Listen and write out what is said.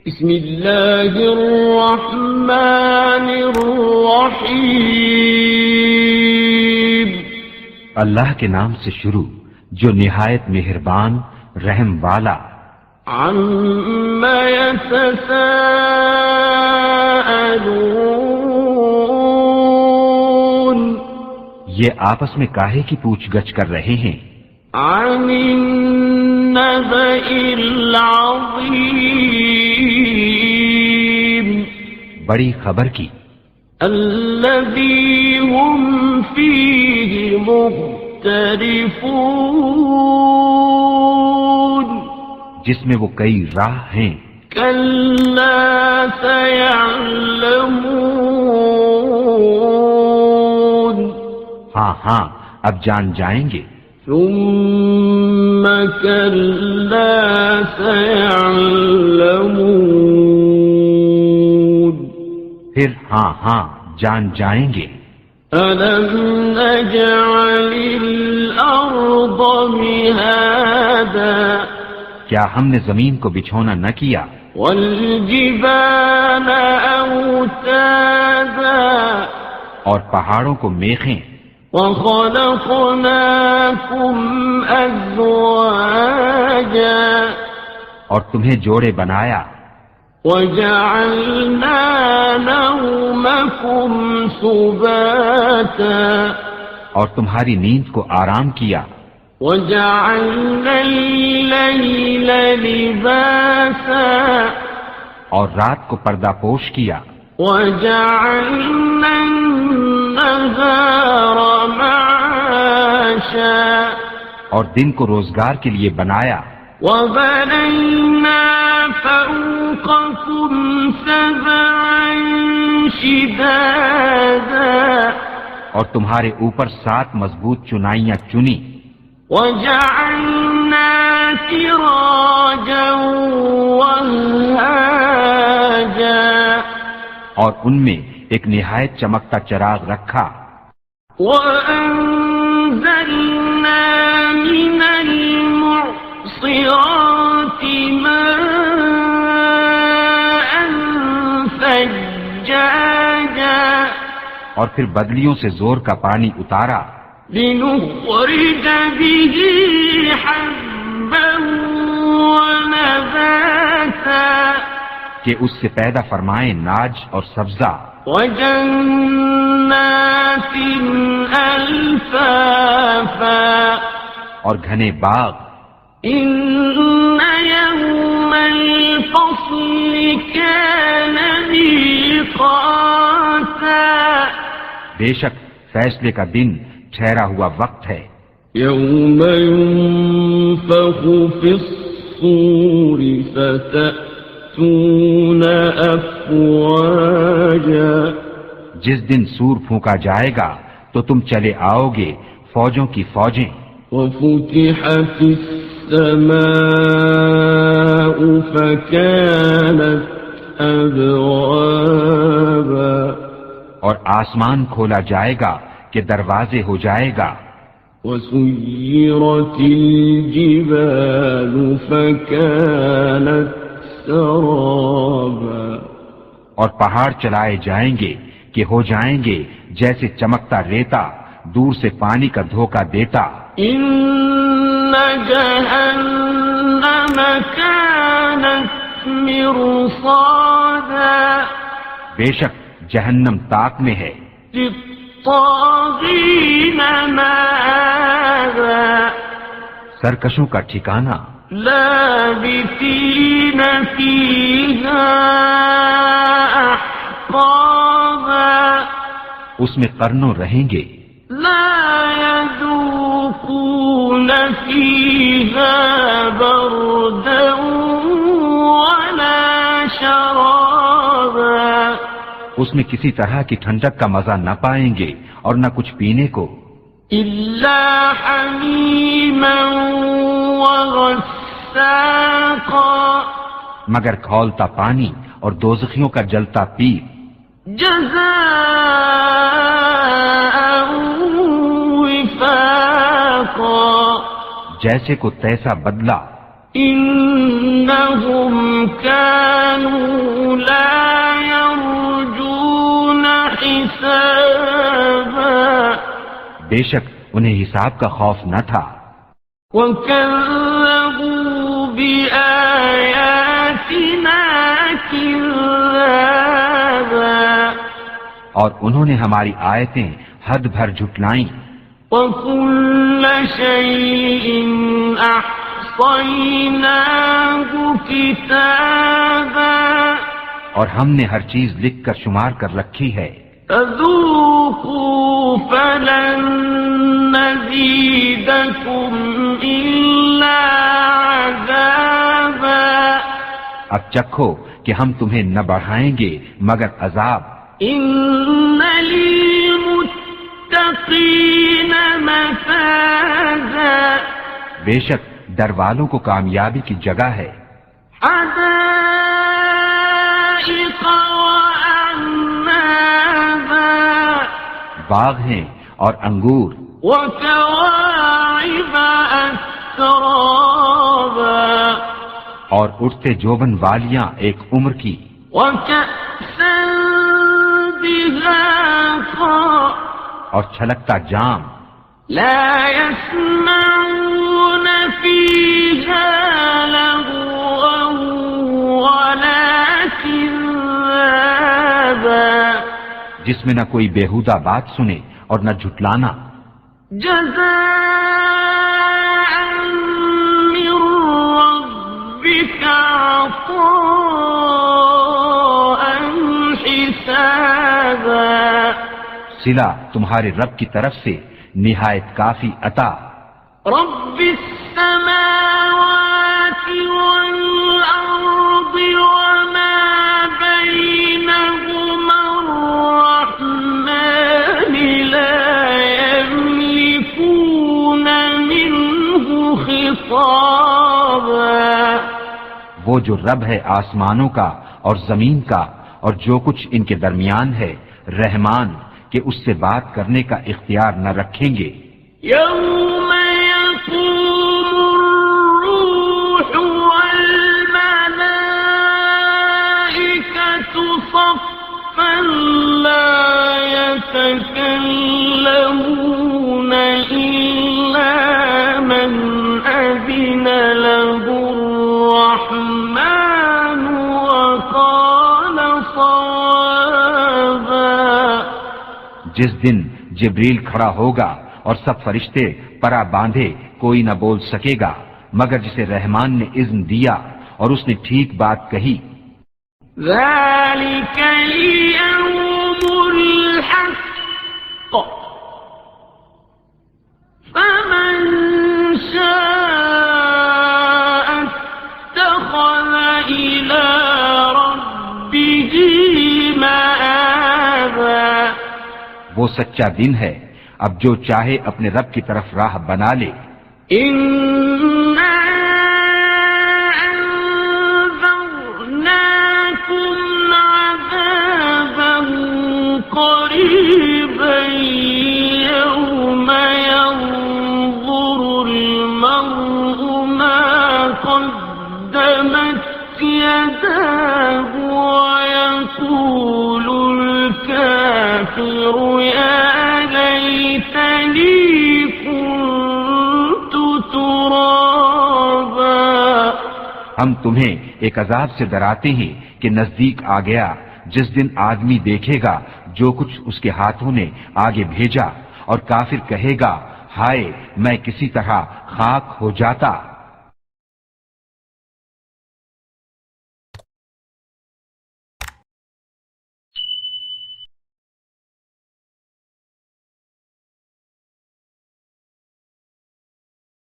بسم اللہ الرحمن الرحیم، اللہ کے نام سے شروع جو نہایت مہربان رحم والا۔ عما یتساءلون، یہ آپس میں کاہے کی پوچھ گچھ کر رہے ہیں؟ عن النبأ العظیم، بڑی خبر کی، الذی هم فیہ مختلفون، جس میں وہ کئی راہ ہیں۔ کلا سیعلمون، ہاں ہاں اب جان جائیں گے۔ ثم کلا سیعلمون، پھر ہاں ہاں جان جائیں گے۔ أَلَمْ نَجْعَلِ الْأَرْضَ مِهَادًا، کیا ہم نے زمین کو بچھونا نہ کیا؟ وَالْجِبَالَ أَوْتَادًا، اور پہاڑوں کو میخیں، وَخَلَقْنَاكُمْ أَزْوَاجًا، اور تمہیں جوڑے بنایا، وَجَعَلْنَا نَوْمَكُمْ سُبَاتًا، اور تمہاری نیند کو آرام کیا، وَجَعَلْنَا اللَّيْلَ لِبَاسًا، اور رات کو پردہ پوش کیا، وَجَعَلْنَا النَّهَارَ مَعَاشًا، اور دن کو روزگار کے لیے بنایا، وَبَنَيْنَا فَوْقَكُمْ سَبْعًا شِدَادًا، اور تمہارے اوپر 7 مضبوط چنائیاں چنی، وَجَعَلْنَا سِرَاجًا وَهَّاجًا، اور ان میں ایک نہایت چمکتا چراغ رکھا، وَأَنزَلْنَا مِنَ الْمُعْصِرَاتِ مَاءً ثَجَّاجًا، اور پھر بدلیوں سے زور کا پانی اتارا، لِنُخْرِجَ بِهِ حَبًّا وَنَبَاتًا، کہ اس سے پیدا فرمائیں ناج اور سبزہ، وَجَنَّاتٍ أَلْفَافًا، اور گھنے باغ۔ إِنَّ يَوْمَ الْفَصْلِ كَانَ مِيقَاتًا، بے شک فیصلے کا دن ٹھہرا ہوا وقت ہے۔ يَوْمَ يُنفَخُ فِي الصُّورِ فَتَأْتُونَ أَفْوَاجًا، جس دن سور پھونکا جائے گا تو تم چلے آؤ گے فوجوں کی فوجیں، وَفُتِحَتِ السَّمَاءُ فَكَانَتْ أَبْوَابًا، اور آسمان کھولا جائے گا کہ دروازے ہو جائے گا، وَسُيِّرَتِ الْجِبَالُ فَكَانَتْ سَرَابًا، اور پہاڑ چلائے جائیں گے کہ ہو جائیں گے جیسے چمکتا ریتا دور سے پانی کا دھوکہ دیتا۔ إِنَّ جَهَنَّمَ كَانَتْ مِرْصَادًا، بے شک جہنم طاق میں ہے، لِلطَّاغِينَ مَآبًا، سرکشوں کا ٹھکانہ، لَابِثِينَ فِيهَا أَحْقَابًا، اس میں قرنوں رہیں گے، لَا يَذُوقُونَ فِيهَا بَرْدًا وَلَا شَرَابًا، اس میں کسی طرح کی ٹھنڈک کا مزہ نہ پائیں گے اور نہ کچھ پینے کو، إِلَّا حَمِيمًا وَغَسَّاقًا، مگر کھولتا پانی اور دوزخیوں کا جلتا پیپ، جَزَاءً وِفَاقًا، جیسے کو تیسا بدلہ، إنهم كانوا لا يرجون حسابا بے شک انہیں حساب کا خوف نہ تھا، وكذبوا بآياتنا كذابا اور انہوں نے ہماری آیتیں حد بھر جھٹلائیں، وكل شيء أحصيناه كتابا اور ہم نے ہر چیز لکھ کر شمار کر رکھی ہے، فذوقوا فلن نزيدكم إلا عذابا اب چکھو کہ ہم تمہیں نہ بڑھائیں گے مگر عذاب، إن للمتقين مفازا بے شک ڈر والوں کو کامیابی کی جگہ ہے، حدائق وأعنابا باغ ہیں اور انگور، وكواعب أترابا اور اٹھتے جوبن والیاں ایک عمر کی، وكأسا دهاقا اور چھلکتا جام، لا يسمعون فيها لغوا ولا كذابا جس میں نہ کوئی بیہودہ بات سنے اور نہ جھٹلانا، جزاء من ربك عطاء حسابا صلہ تمہارے رب کی طرف سے نہایت کافی عطا، رب السماوات والأرض وما بينهما الرحمن لا يملكون منه خطابا وہ جو رب ہے آسمانوں کا اور زمین کا اور جو کچھ ان کے درمیان ہے، رحمان کہ اس سے بات کرنے کا اختیار نہ رکھیں گے، يوم يقوم الروح والملائكة صفا لا يتكلمون إلا من أذن له الرحمن وقال صوابا جس دن جبریل کھڑا ہوگا اور سب فرشتے پرا باندھے کوئی نہ بول سکے گا مگر جسے رحمان نے اذن دیا اور اس نے ٹھیک بات کہی، ذلك اليوم الحق فمن شاء اتخذ إلى ربه مآبا وہ سچا دن ہے، اب جو چاہے اپنے رب کی طرف راہ بنا لے، إنا أنذرناكم عذابا قريبا يوم ينظر المرء ما قدمت يداه ويقول الكافر يا ليتني كنت ترابا ہم تمہیں ایک عذاب سے ڈراتے ہیں کہ نزدیک آ گیا جس دن آدمی دیکھے گا جو کچھ اس کے ہاتھوں نے آگے بھیجا اور کافر کہے گا ہائے میں کسی طرح خاک ہو جاتا۔